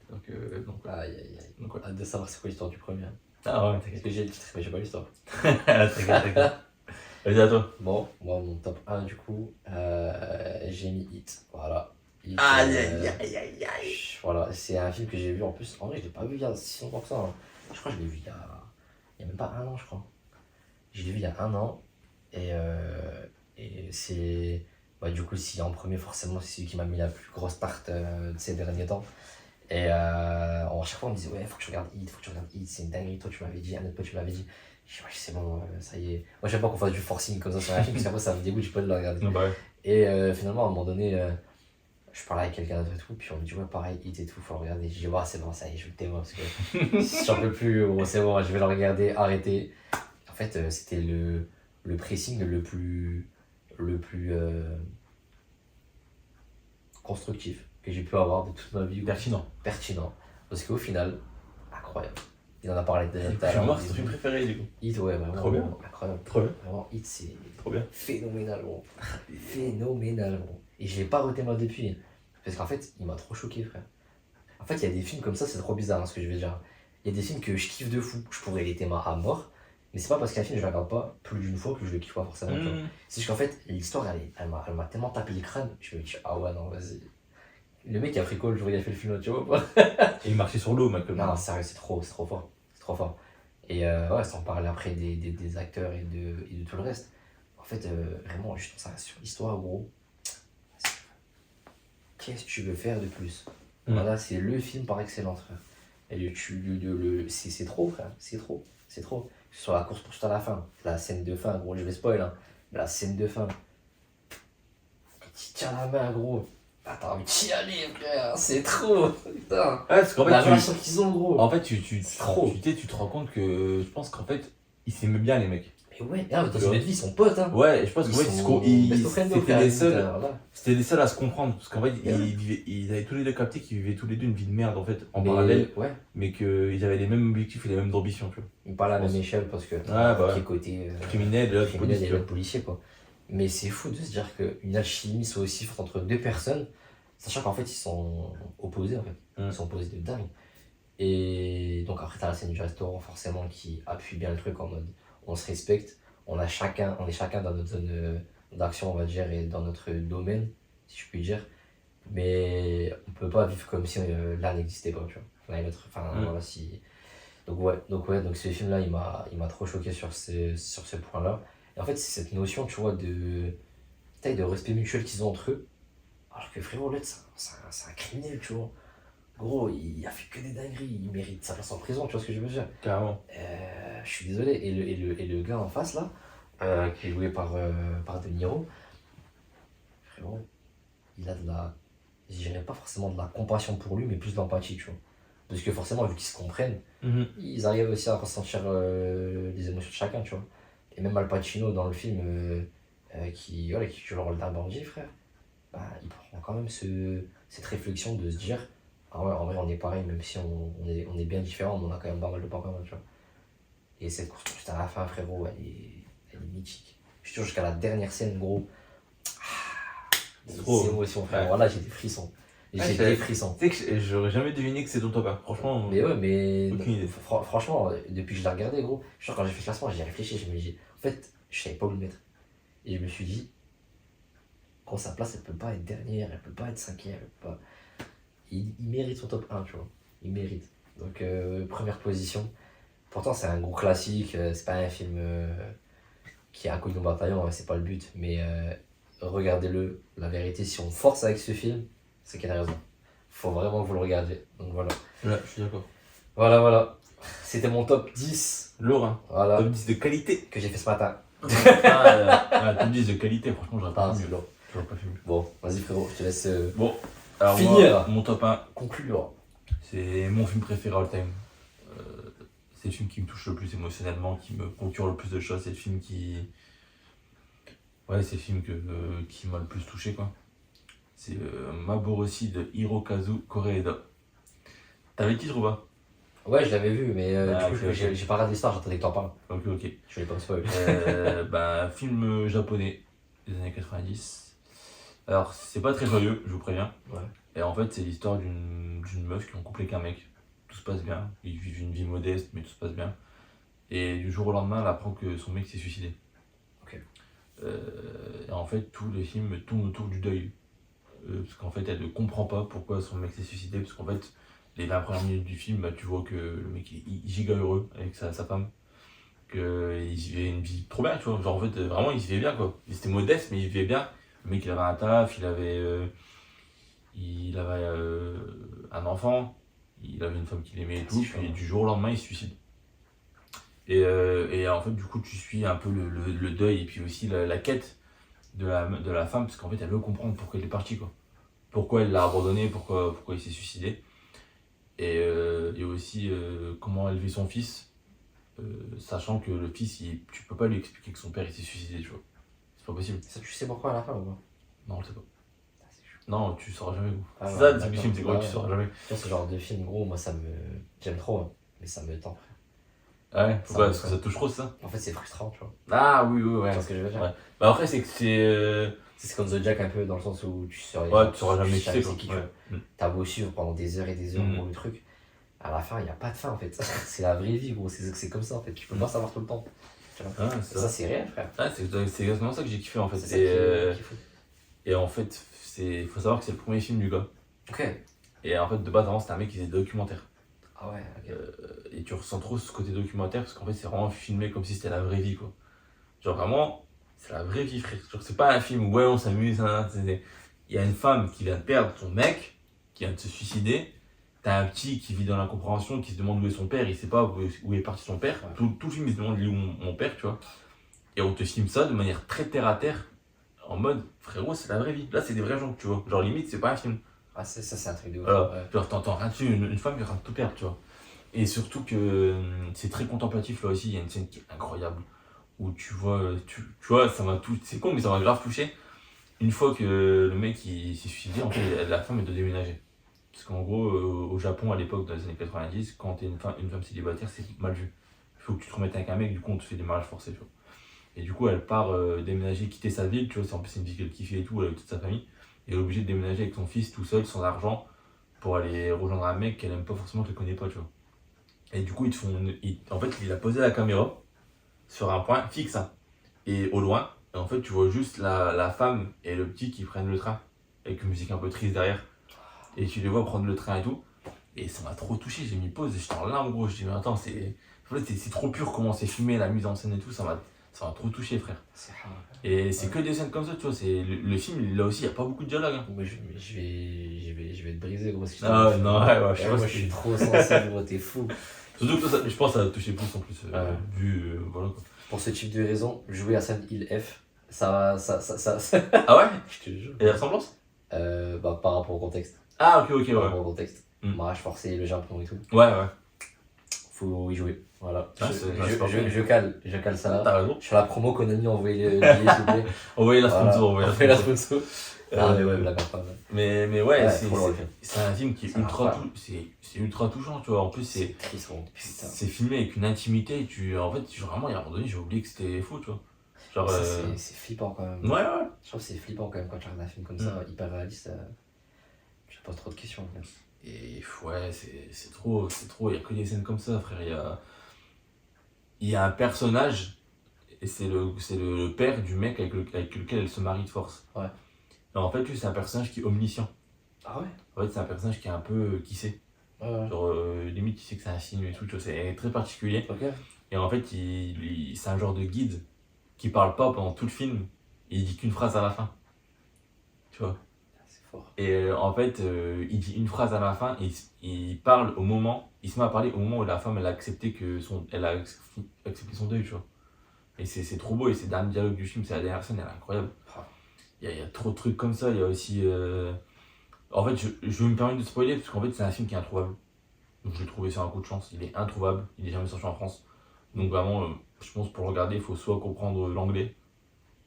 Donc
Aïe.
donc, ouais.
Hâte de savoir c'est quoi l'histoire du premier.
Ah ouais,
Parce
t'inquiète.
que j'ai le titre, mais j'ai pas l'histoire.
T'inquiète. Vas-y, à toi.
Bon, moi, mon top 1, du coup, j'ai mis Hit. Voilà. Hit,
Aïe.
voilà, c'est un film que j'ai vu en plus. En vrai, je l'ai pas vu il y a si longtemps que ça. Hein. Je crois que je l'ai vu il y a même pas un an, je crois. Je l'ai vu il y a un an. Et c'est. Bah, du coup, si en premier, forcément, c'est celui qui m'a mis la plus grosse tarte de ces derniers temps. Et à chaque fois, on me disait, ouais, faut que tu regardes Hit, c'est une dinguerie. Toi, tu m'avais dit, un autre pote, tu m'avais dit. Je dis, ouais, c'est bon, ça y est. Moi, j'aime pas qu'on fasse du forcing comme ça sur un film, parce qu'après, ça me dégoûte, j'ai pas de le regarder.
Bah ouais.
Et finalement, à un moment donné, je parlais avec quelqu'un d'autre et tout, puis on me dit, ouais, pareil, Hit et tout, faut le regarder. Je dis, ouais, c'est bon, ça y est, je le témoin, parce que j'en peux plus, bon, c'est bon, je vais le regarder, arrêter. En fait, c'était le pressing le plus constructif que j'ai pu avoir de toute ma vie. Pertinent. Parce qu'au final, incroyable. Il en a parlé de
Je suis mort, c'est ton film préféré du coup.
Hit, ouais, vraiment.
Trop bien.
Incroyable.
Trop bien.
Vraiment, Hit, c'est
Trop bien.
phénoménal, gros. Phénoménal, gros. Et je l'ai pas reté moi depuis. Parce qu'en fait, il m'a trop choqué, frère. En fait, il y a des films comme ça, c'est trop bizarre hein, ce que je vais dire. Il y a des films que je kiffe de fou, je pourrais les thémas à mort. Mais c'est pas parce qu'un film je le regarde pas plus d'une fois que je le kiffe pas forcément. Tu vois. C'est juste qu'en fait, l'histoire elle m'a tellement tapé le crâne, je me dis, ah ouais, non, vas-y. Le mec qui a pris quoi le jour où il a fait le film, tu vois pas.
Et il marchait sur l'eau, mec.
Non, sérieux, c'est trop fort. C'est trop fort. Et ouais, sans parler après des acteurs et de tout le reste. En fait, vraiment, juste ça sur l'histoire, gros. Qu'est-ce que tu veux faire de plus? Voilà, c'est le film par excellence, frère. Et c'est trop, frère. C'est trop. Sur la course poursuite à la fin, la scène de fin, gros, je vais spoil, hein. La scène de fin. Quand il tient la main, gros. T'as envie d'y aller, frère. C'est trop. Putain.
Ouais, parce qu'en fait,
La relation qu'ils ont, gros.
En fait, tu te rends compte que je pense qu'en fait, ils s'aimaient bien les mecs.
Mais ouais, dans une autre vie, ils sont potes, hein.
Ouais, je pense qu'en fait, c'était les seuls à se comprendre. Parce qu'en fait, ils avaient tous les deux capté qu'ils vivaient tous les deux une vie de merde en fait, en parallèle. Ouais. Mais qu'ils avaient les mêmes objectifs et les mêmes ambitions, tu vois.
Ils parlent à la même échelle parce que qui est côté
criminel
et l'autre policier, quoi. Mais c'est fou de se dire qu'une alchimie soit aussi forte entre deux personnes, sachant qu'en fait, ils sont opposés, en fait. Ils sont opposés de dingue. Et donc après, t'as la scène du restaurant, forcément, qui appuie bien le truc en mode on se respecte, on est chacun dans notre zone d'action, on va dire, et dans notre domaine, si je puis dire. Mais on peut pas vivre comme si l'un n'existait pas, tu vois. Voilà, si... Donc ce film-là, il m'a trop choqué sur ce point-là. Et en fait, c'est cette notion, tu vois, de respect mutuel qu'ils ont entre eux. Alors que frérot, l'autre, c'est un criminel, tu vois. Gros, il a fait que des dingueries, il mérite sa place en prison, tu vois ce que je veux dire.
Carrément.
Je suis désolé. Et le gars en face, là, qui est joué par De Niro, frérot, il a je dirais pas forcément de la compassion pour lui, mais plus de l'empathie, tu vois. Parce que forcément, vu qu'ils se comprennent, ils arrivent aussi à ressentir les émotions de chacun, tu vois. Et même Al Pacino dans le film, qui joue le rôle d'un bandit, frère, bah, il prend quand même cette réflexion de se dire, ah ouais, en vrai, on est pareil, même si on est bien différents, mais on a quand même pas mal de points communs, tu vois. Et cette course juste à la fin, frérot, elle est mythique. Je suis sûr, jusqu'à la dernière scène, gros. Des émotions, frère. Voilà, j'ai des frissons. J'ai des frissons.
Tu sais que j'aurais jamais deviné que c'est ton top 1. Franchement,
Mais ouais, mais
aucune idée.
franchement, depuis que je l'ai regardé, gros, genre quand j'ai fait le classement, j'y ai réfléchi, je me dis, en fait, je savais pas où le mettre. Et je me suis dit, quand sa place, elle peut pas être dernière, elle peut pas être cinquième, elle peut pas. Il mérite son top 1, tu vois. Il mérite. Donc, première position. Pourtant, c'est un gros classique, c'est pas un film qui est inconnu au bataillon, c'est pas le but. Mais regardez-le. La vérité, si on force avec ce film, c'est qu'il y a raison. Faut vraiment que vous le regardiez. Donc voilà.
Ouais, je suis d'accord.
Voilà. C'était mon top 10.
Lourd, hein.
Voilà.
Top 10 de qualité.
Que j'ai fait ce matin.
Top 10 de qualité, franchement, j'aurais pas fait
C'est
mieux.
lourd.
J'aurais pas fait mieux.
Bon, vas-y frérot, je te laisse
Bon, alors
finir.
moi, mon top 1,
Conclure.
c'est mon film préféré all time. C'est le film qui me touche le plus émotionnellement, qui me procure le plus de choses. C'est le film qui. Ouais, c'est le film qui m'a le plus touché, quoi. C'est Maboroshi de Hirokazu Koreeda. T'avais le titre ou pas?
Ouais, je l'avais vu, mais
Ah,
du coup,
ok.
j'ai pas regardé l'histoire, j'attendais que t'en parles.
Ok.
Je voulais pas me spoil.
Film japonais des années 90. Alors, c'est pas très joyeux, je vous préviens.
Ouais.
Et en fait, c'est l'histoire d'une meuf qui est en couple avec un mec. Tout se passe bien. Ils vivent une vie modeste, mais tout se passe bien. Et du jour au lendemain, elle apprend que son mec s'est suicidé.
Ok.
Et en fait, tout le film tourne autour du deuil. Parce qu'en fait, elle ne comprend pas pourquoi son mec s'est suicidé. Parce qu'en fait, les 20 premières minutes du film, tu vois que le mec est giga heureux avec sa femme. Qu'il vivait une vie trop bien, tu vois. Genre, en fait, vraiment, il se vivait bien, quoi. Il était modeste, mais il vivait bien. Le mec, il avait un taf, il avait un enfant, il avait une femme qu'il aimait et tout. Puis du jour au lendemain, il se suicide. Et en fait, du coup, tu suis un peu le deuil et puis aussi la quête de la femme, parce qu'en fait, elle veut comprendre pourquoi il est parti, quoi. Pourquoi elle l'a abandonné, pourquoi il s'est suicidé. Et aussi comment élever son fils, sachant que le fils, tu peux pas lui expliquer que son père il s'est suicidé, tu vois. C'est pas possible.
Ça, tu sais pourquoi à la fin ou pas?
Non, on le sait pas.
Ah, c'est chaud.
Non, tu sauras jamais.
Ah
C'est
ouais,
ça, le
d'accord.
film, c'est quoi,
Ouais,
tu
ouais.
sauras jamais.
Tu vois, ce genre de film, gros, moi, ça me. J'aime trop, hein, mais ça me tend.
Ah ouais,
Ça
pourquoi?
me-
Parce que ça touche trop, ça.
En fait, c'est frustrant, tu vois.
Ah oui,
Tu
ouais.
vois ce que je veux dire?
Ouais. Bah après, c'est que c'est.
C'est comme The Jack un peu, dans le sens où tu saurais.
Ouais, tu sauras jamais qui
savais
c'est, quoi.
qui, tu
Ouais.
vois. T'as beau suivre pendant des heures et des heures pour le truc. À la fin, il n'y a pas de fin en fait. C'est la vraie vie, gros. C'est comme ça en fait. Tu peux pas savoir tout le temps. Tu vois.
Ah,
Et
c'est
ça,
ça.
c'est réel, frère.
Ah, c'est exactement ça que j'ai kiffé en fait.
C'est ça qui est fou.
Et en fait, faut savoir que c'est le premier film du gars.
Ok.
Et en fait, de base, avant, c'était un mec qui faisait des documentaires.
Ah ouais, ok.
Et tu ressens trop ce côté documentaire parce qu'en fait, c'est vraiment filmé comme si c'était la vraie vie, quoi. Genre vraiment, c'est la vraie vie, frère. Genre, c'est pas un film où ouais, on s'amuse. Hein, il y a une femme qui vient de perdre son mec, qui vient de se suicider. T'as un petit qui vit dans l'incompréhension, qui se demande où est son père, il sait pas où est parti son père.
Ouais.
Tout le film, il se demande où est mon père, tu vois. Et on te filme ça de manière très terre à terre, en mode frérot, c'est la vraie vie. Là, c'est des vrais gens, tu vois. Genre, limite, c'est pas un film.
Ah, ça, c'est un truc de ouf.
Voilà.
Ouais.
Genre, t'entends rien dessus, une femme qui est en train de tout perdre, tu vois. Et surtout que c'est très contemplatif, là aussi. Il y a une scène qui est incroyable où tu vois, ça m'a tout. C'est con, mais ça m'a grave touché. Une fois que le mec il s'est suicidé, en fait, la femme elle doit déménager. Parce qu'en gros, au Japon, à l'époque, dans les années 90, quand t'es une femme célibataire, c'est mal vu. Il faut que tu te remettes avec un mec, du coup, on te fait des mariages forcés, tu vois. Et du coup, elle part déménager, quitter sa ville, tu vois, en plus, c'est une ville qu'elle kiffait et tout, avec toute sa famille. Et elle est obligée de déménager avec son fils tout seul, sans argent, pour aller rejoindre un mec qu'elle aime pas forcément, qu'elle connaît pas, tu vois. Et du coup, en fait, il a posé la caméra sur un point fixe, hein. Et au loin, et en fait, tu vois juste la femme et le petit qui prennent le train, avec une musique un peu triste derrière. Et tu les vois prendre le train et tout. Et ça m'a trop touché, j'ai mis pause et j'étais en larmes, gros. Je dis, mais attends, c'est trop pur comment c'est filmé, la mise en scène et tout, ça m'a trop touché, frère.
C'est rare.
Et c'est que des scènes comme ça, tu vois. Le film, là aussi, il n'y a pas beaucoup de dialogue. Hein.
Moi, je vais te briser, gros. Parce que
Ah non, ouais, je sais pas
moi,
si
je suis trop sensible, gros, t'es fou.
Surtout que je pense que ça a touché plus en plus, vu, voilà quoi.
Pour ce type de raison, jouer à Silent Hill F, ça.
Ah ouais?
Je te jure.
Et la ressemblance?
Par rapport au contexte.
Ah ok,
Par
ouais.
rapport au contexte.
Mm.
Mariage forcé, le Japon et tout.
Ouais.
Faut y jouer. Voilà.
Ah,
je cale ça là.
T'as raison.
Sur la promo Konami, envoyez le billet, s'il vous plaît.
Envoyez la
Voilà.
sponsor,
Envoyez la sponsor. Ah, mais ouais,
Euh,
blague à part.
mais ouais,
faut le refaire.
c'est un film qui est
C'est
ultra,
incroyable.
c'est ultra touchant, tu vois. En plus,
C'est triste, gros. Putain.
c'est filmé avec une intimité. En fait, vraiment, il y a un moment donné, j'ai oublié que c'était faux, tu vois. Genre,
Ça, c'est flippant quand même.
ouais.
Je trouve que c'est flippant quand même quand tu regardes un film comme ça, hyper réaliste. Je pose trop de questions.
Et ouais, c'est trop, il y a que des scènes comme ça, frère. Il y a un personnage, et c'est le père du mec avec lequel elle se marie de force.
Ouais.
Et en fait, lui, c'est un personnage qui est omniscient.
Ah ouais?
En fait, c'est un personnage qui est un peu, qui sait.
Ouais.
Genre, limite, il sait que c'est un signe et tout, tu vois, c'est très particulier.
Ok.
Et en fait, c'est un genre de guide qui parle pas pendant tout le film, et il dit qu'une phrase à la fin. Tu vois.
C'est fort.
Et en fait, il dit une phrase à la fin, et il parle au moment, il se met à parler au moment où la femme, elle a accepté accepté son deuil, tu vois. Et c'est trop beau, et c'est le dernier dialogue du film, c'est la dernière scène, elle est incroyable.
Ah.
Il y a trop de trucs comme ça, il y a aussi... En fait, je vais me permettre de spoiler, parce qu'en fait, c'est un film qui est introuvable. Donc je l'ai trouvé sur un coup de chance, il est introuvable, il est jamais sorti en France. Donc vraiment, je pense pour le regarder, il faut soit comprendre l'anglais,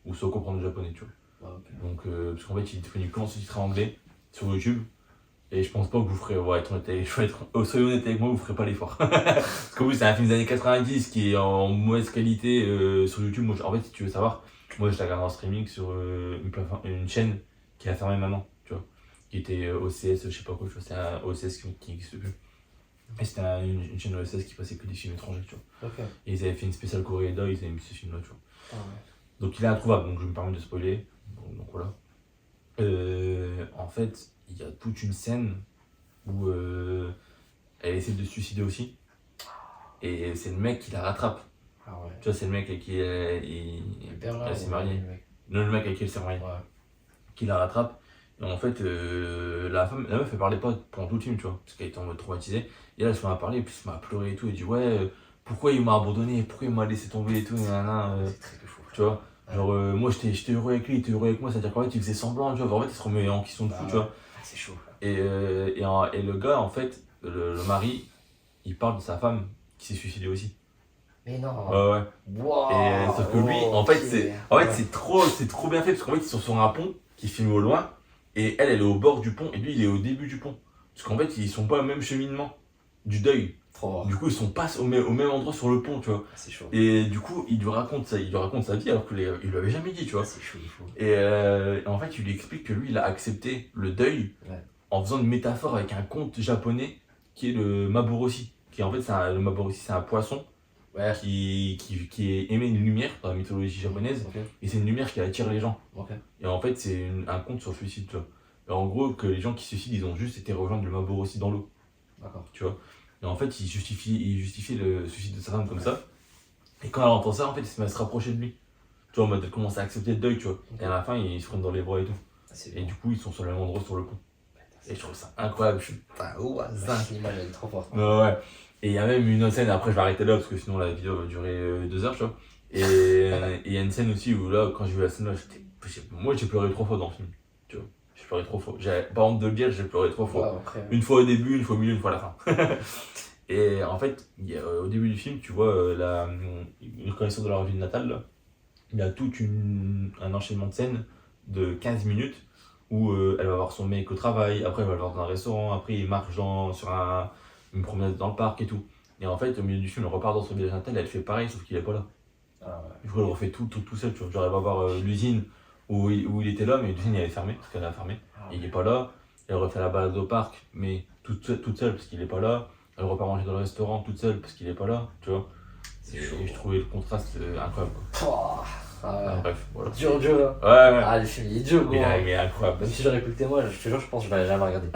ou soit comprendre le japonais, tu vois.
Ah, ok.
Donc, parce qu'en fait, il est disponible que en sous-titré anglais sur YouTube. Et je pense pas que vous ferez, soyez honnête avec moi, vous ferez pas l'effort. Parce qu'en plus, c'est un film des années 90 qui est en mauvaise qualité sur YouTube. Moi, en fait, si tu veux savoir, moi je la regarde en streaming sur une chaîne qui a fermé maintenant, tu vois. Qui était OCS, je sais pas quoi, tu vois, c'est un OCS qui n'existe plus. Et c'était une chaîne OCS qui passait que des films étrangers, tu vois.
Ok.
Et ils avaient fait une spéciale Coréda, ils avaient mis ce film-là, tu vois.
Ah ouais.
Donc il est introuvable, donc je me permets de spoiler. Donc voilà. En fait, il y a toute une scène où elle essaie de se suicider aussi. Et c'est le mec qui la rattrape.
Ah ouais.
Tu vois, c'est le mec avec qui
Le père là,
elle s'est
ou
mariée.
le mec?
Non, le mec avec qui elle s'est mariée.
Ouais.
Qui la rattrape. Et en fait, la meuf, elle parlait pas pendant tout le film, tu vois. Parce qu'elle était en mode traumatisée. Et là, elle se met à parler, et puis elle se met à pleurer et tout. Elle dit, ouais, pourquoi il m'a abandonné? Pourquoi il m'a laissé tomber et tout, nanana,
C'est très fou.
tu vois. Genre, moi j'étais heureux avec lui, il était heureux avec moi, c'est-à-dire qu'en fait il faisait semblant, tu vois. En fait, il se remet en question de fou,
Bah,
tu vois.
Ah, c'est chaud.
Et le gars, en fait, le mari, il parle de sa femme qui s'est suicidée aussi.
Mais non.
Ouais, ouais.
Wow.
Et sauf que lui, en fait, c'est trop bien fait parce qu'en fait, ils sont sur un pont qui filme au loin et elle est au bord du pont et lui, il est au début du pont. Parce qu'en fait, ils sont pas au même cheminement du deuil.
Trop fort.
Du coup, ils sont pas au même endroit sur le pont, tu vois.
C'est chaud.
Et du coup, il lui raconte sa vie alors qu'il lui avait jamais dit, tu vois.
C'est chaud, il faut.
Et en fait, il lui explique que lui, il a accepté le deuil en faisant une métaphore avec un conte japonais qui est le Maboroshi. Qui en fait, le Maboroshi, c'est un poisson qui émet une lumière dans la mythologie japonaise.
Ok.
Et c'est une lumière qui attire les gens.
Ok.
Et en fait, c'est un conte sur le suicide, tu vois. Et en gros, que les gens qui se suicident, ils ont juste été rejoindre le Maboroshi dans l'eau.
D'accord.
Tu vois. Et en fait, il justifie le suicide de sa femme comme ça. Et quand elle entend ça, en fait, elle se met à se rapprocher de lui. Tu vois, en mode, elle commence à accepter le deuil, tu vois. Et à la fin, ils se prennent dans les bras et tout. Et du coup, ils sont sur le même endroit sur le pont. Et je trouve ça incroyable. Je suis putain, oh, ça.
L'image elle est trop forte.
Ouais. Et il y a même une autre scène, après je vais arrêter là parce que sinon la vidéo va durer 2 heures, tu vois. Et il y a une scène aussi où là, quand j'ai vu la scène là, moi j'ai pleuré 3 fois dans le film. Tu vois, j'ai pleuré 3 fois. J'ai pas honte de le dire, j'ai pleuré 3 fois.
Ouais, après,
Une fois au début, une fois au milieu, une fois à la fin. Et en fait, au début du film, tu vois une reconnaissance de leur ville natale, là. Il y a tout un enchaînement de scènes de 15 minutes où elle va voir son mec au travail, après elle va le voir dans un restaurant, après il marche sur une promenade dans le parc et tout. Et en fait, au milieu du film, elle repart dans son village natal, elle fait pareil, sauf qu'il est pas là.
Ah ouais.
Du coup, elle refait tout seul, tu vois. Genre, elle va voir l'usine où il était là, mais l'usine elle est fermée, parce qu'elle a fermé. Et il est pas là. Elle refait la balade au parc, mais toute seule, parce qu'il est pas là. Elle repart manger dans le restaurant toute seule, parce qu'il est pas là, tu vois.
C'est chaud.
Et je trouvais le contraste incroyable, quoi. Bref, voilà.
Dur.
Ouais.
Ah, le film il est dur, gros.
Il est incroyable.
Même si j'aurais pu le témoin, je te jure, je pense que je l'aurais jamais regardé.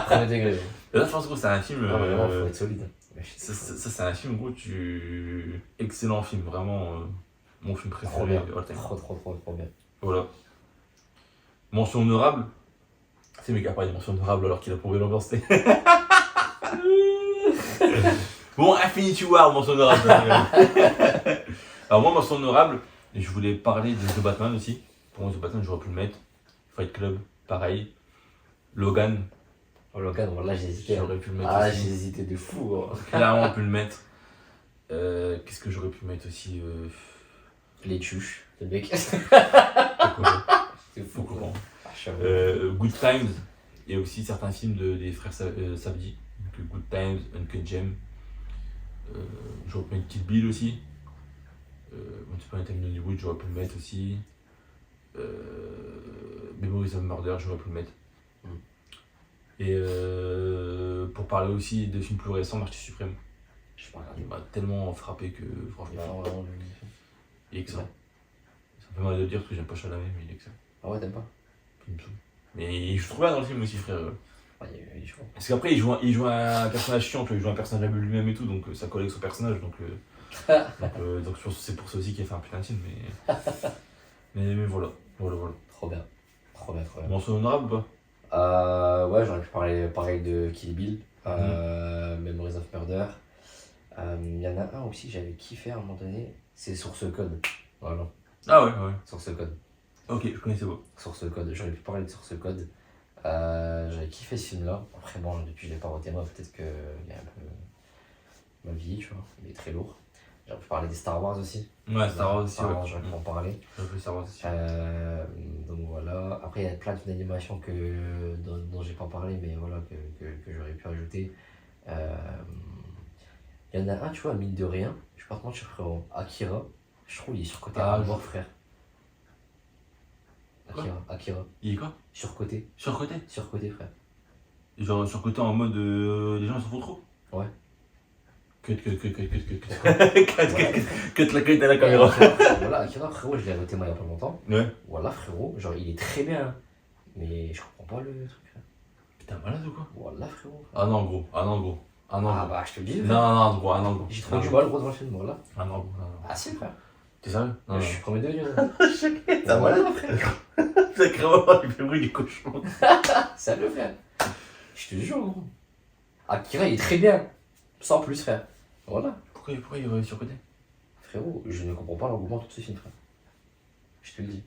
Premier degré.
Et là, je pense que c'est un film.
Ah, vraiment, faut être solide.
Ça, c'est un film, gros, excellent film, vraiment. Mon film préféré.
Trop bien.
all time.
Trop bien.
Voilà. Mention honorable. C'est mec qui a pas dit mention honorable alors qu'il a prouvé l'ambiance. Bon, Infinity War, mention honorable. Alors, moi, mention honorable, je voulais parler de The Batman aussi. Pour moi, The Batman, j'aurais pu le mettre. Fight Club, pareil. Logan.
Oh, Logan, là j'ai hésité.
J'aurais pu le mettre
Ah,
aussi.
j'ai hésité de fou, gros.
Clairement, on peut le mettre. Qu'est-ce que j'aurais pu mettre aussi
Les tuches, le mec.
C'est
fou, quoi.
Good Times et aussi certains films des frères Safdie, donc Good Times, Uncut Gem. J'aurais pu mettre Kill Bill aussi. Once Upon a Time in Hollywood, j'aurais pu le mettre aussi. Memories of Murder, j'aurais pu le mettre. Et pour parler aussi de films plus récents, Marty Suprême.
Je sais pas regarder.
Il m'a tellement frappé que franchement,
Non, vraiment,
il est excellent. Ça me fait mal de le dire parce que j'aime pas Chalamet, mais il est excellent.
Ah ouais, t'aimes pas?
Il me saoule. Mais il joue trop bien dans le film aussi, frère.
Ouais, il est chaud.
Parce qu'après, il joue un personnage chiant, tu vois, il joue un personnage abus lui-même et tout, donc ça colle avec son personnage. Donc je pense que c'est pour ça aussi qu'il a fait un putain de film. Mais voilà.
Trop bien. Trop bien.
Mention honorable ou pas?
Ouais, j'aurais pu parler pareil de Kill Bill, Memories of Murder. Il y en a un aussi que j'avais kiffé à un moment donné, c'est Source Code. Voilà,
Ah ouais.
Source Code.
Ok, je connaissais pas.
Source Code, j'aurais pu parler de Source Code. J'avais kiffé ce film-là. Après, bon, depuis je l'ai pas reté moi, peut-être qu'il est un peu ma vie, tu vois. Il est très lourd. J'aurais pu parler des Star Wars aussi.
Ouais, Star Wars aussi,
Star Wars,
ouais.
j'aurais pu en parler.
J'ai fait Star Wars aussi.
Donc voilà. Après, il y a plein de films d'animation dont j'ai pas parlé, mais voilà, que j'aurais pu ajouter. Il y en a un, tu vois, mine de rien, je vais pas te mentir, frérot. Akira, je trouve il est surcoté à mort, frère. Akira.
Il est quoi?
Surcoté,
Surcoté?
frère.
Genre surcoté en mode les gens ils s'en foutent trop?
Ouais.
Cut la quête à la caméra.
Voilà, Akira, frérot, je l'ai arrêté moi il y a pas longtemps.
Ouais.
Voilà, frérot, genre il est très bien. Mais je comprends pas le truc, frère.
Putain, malade ou quoi?
Voilà, frérot.
Ah non, gros.
Ah bah, je te le dis.
Non, gros.
J'ai trouvé du mal, gros, dans le film, voilà.
Ah non, gros.
Ah si, frère.
T'es sérieux? Non,
Je suis premier degré, là.
Ça
Voilà, frère.
Sacrément, il fait bruit du cochon.
Salut, frère. Je te jure, gros. Akira, il est très bien. Sans plus, frère. Voilà.
Pourquoi il est surcoté?
Frérot, je ne comprends pas l'engouement de tous ces films, frère. Je te le dis.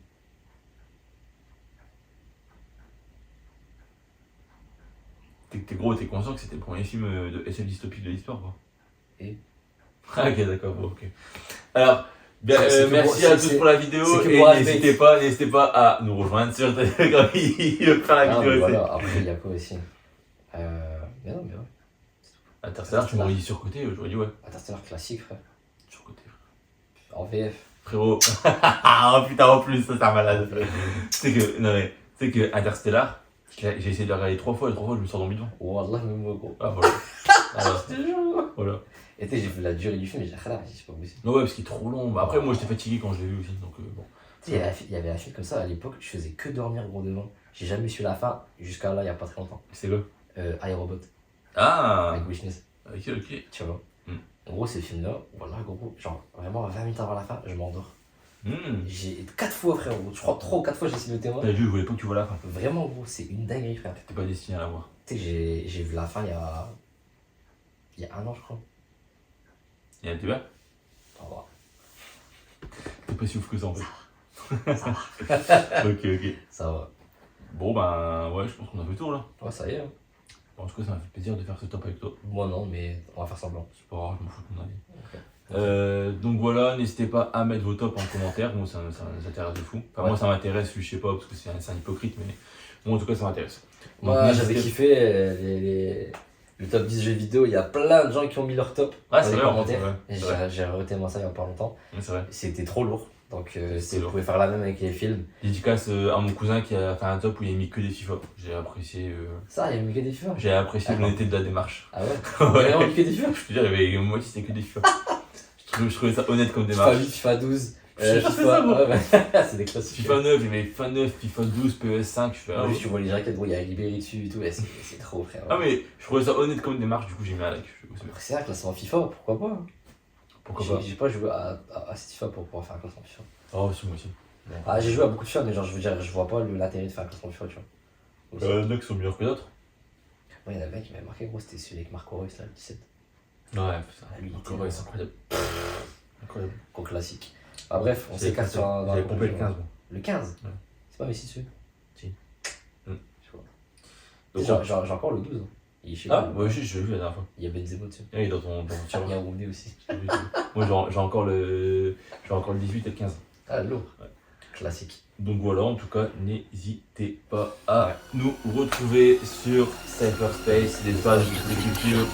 T'es conscient que c'était le premier film de SF dystopique de l'histoire, quoi?
Et
Ah, ok, d'accord, bon, ok. Alors, bien,
C'est que
merci
pour-
à
c'est-
tous pour la vidéo
c'est que
et
pour
n'hésitez pas à nous rejoindre sur Telegram. Il veut faire la
Ah,
vidéo
mais
aussi.
voilà, après, il y a quoi aussi Mais non, mais ouais.
Interstellar, tu m'aurais dit surcoté, j'aurais dit ouais.
Interstellar classique, frère.
Surcoté,
En VF.
frérot. Oh putain, en plus, ça c'est un malade. Tu sais que Interstellar, j'ai essayé de le regarder 3 fois et 3 fois je me suis endormi devant.
Wallah, même moi, gros.
Ah voilà.
Je te jure.
Voilà.
Et tu sais, j'ai vu la durée du film et j'ai dit, ah, c'est pas possible.
Non, ouais, parce qu'il est trop long. Bah, après, moi j'étais fatigué quand je l'ai vu aussi, donc bon.
Tu sais, il y avait un film comme ça à l'époque, je faisais que dormir, gros, devant. J'ai jamais su la fin, jusqu'à là, il y a pas très longtemps.
C'est quoi?
iRobot,
Ah
avec Will Smith.
ok.
Tu vois.
Mm.
En gros, ces films-là, voilà, gros, genre vraiment à 20 minutes avant la fin, je m'endors. J'ai 4 fois, frérot, je crois 3 ou 4 fois j'ai essayé de témoin.
T'as vu, je voulais pas que tu vois la fin.
Vraiment, gros, c'est une dinguerie, frère.
T'es pas destiné à la voir.
Tu sais que j'ai vu la fin il y a 1 an, je crois.
Et elle était bien?
Au revoir.
T'es pas si ouf que ça en fait.
Ça va.
Ok.
Ça va.
Bon ben ouais, je pense qu'on a fait le tour là.
Ouais, ça y est. Hein.
Bon, en tout cas, ça m'a fait plaisir de faire ce top avec toi.
Moi, non, mais on va faire semblant.
C'est pas grave, je m'en fous de ton avis.
Ok.
Donc voilà, n'hésitez pas à mettre vos tops en commentaire. Moi, ça nous intéresse de fou. Enfin,
Ouais.
moi, ça m'intéresse, je sais pas, parce que c'est un hypocrite, mais moi, en tout cas, ça m'intéresse. Donc,
Moi,
n'hésitez-
j'avais kiffé le top 10 jeux vidéo. Il y a plein de gens qui ont mis leur top
Ah,
dans
c'est
les
vrai,
commentaires.
c'est vrai.
J'ai arrêté moi ça il y a pas longtemps.
Ouais, c'est vrai.
C'était trop lourd. Donc,
C'est
vous
lourd.
pouvez faire la même avec les films.
Dédicace à mon cousin qui a fait un top où il a mis que des FIFA. J'ai apprécié,
Ça, il y a mis que des FIFA.
l'honnêteté de la démarche.
Ah ouais. Il y a vraiment mis que des FIFA.
Je te dis, il y avait moi aussi, c'était que des FIFA. je trouvais ça honnête comme
FIFA
démarche.
8, FIFA 12.
C'est ça, gros.
ouais, c'est des classiques.
FIFA 9, il y avait FIFA 9, FIFA 12, PES5, je fais
En plus, tu vois les jaquettes, gros, il y a Ribéry dessus et tout. C'est trop, frère.
Ah mais je trouvais ça honnête comme démarche, du coup j'ai mis un like.
Après, c'est vrai, classement FIFA, pourquoi pas hein.
Pourquoi pas?
J'ai pas joué à cette FIFA pour pouvoir faire un classement FIFA.
Oh si, moi aussi.
Ah, j'ai joué à beaucoup de FIFA, mais genre, je veux dire, je vois pas l'intérêt de faire un classement FIFA, tu vois.
Il y en a qui sont meilleurs que d'autres.
Moi, il y en avait un qui m'avait marqué, gros, c'était celui avec Marco Reus, là, le 17.
Ouais, putain,
Ah, lui, il
encore
était-
ouais, c'est incroyable. Incroyable.
Gros classique. Ah, bref, on s'écarte sur un.
J'avais pompé le 15 bon.
Le 15
Ouais.
C'est pas Messi dessus?
Si.
Je sais pas.
Donc,
J'ai encore le 12. Hein. Il est chez
ah,
moi.
moi aussi je l'ai vu la dernière fois.
Il y a Benzema dessus.
Il est dans ton
Il y
tiroir.
a Rooney aussi.
Moi j'ai encore le 18 et le 15.
Ah, lourd.
Ouais.
Classique.
Donc voilà, en tout cas, n'hésitez pas à nous retrouver sur Cyberspace, des pages de culture.